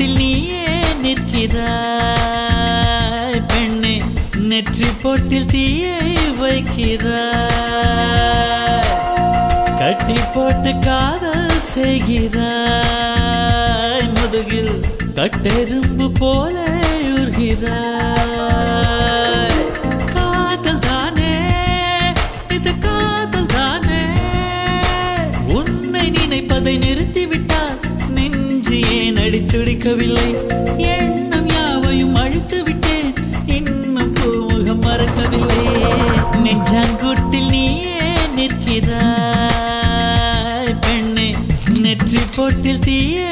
நெஞ்சாங்கூட்டில் நீயே நிற்கிறாய் பெண்ணே, நெற்றி பொட்டில் தீயை வைக்கிறாய். கட்டி போட்டு காதல் செய்கிறாய், முதுகில் கட்டெரும்பு போல உருகிறாய். காதல் தானே இது, காதல் தானே. உன்னை நினைப்பதை நிறுத்திவிட்டால் நெஞ்சு ஏன் அடித்துடிக்கவில்லை? எண்ணம் யாவையும் அழித்து விட்டேன், இன்னும் பூமுகம் மறக்கவில்லை. நெஞ்சாங்கூட்டில் நீயே நிற்கிறாய் பெண்ணே, நெற்றி பொட்டில் தீயே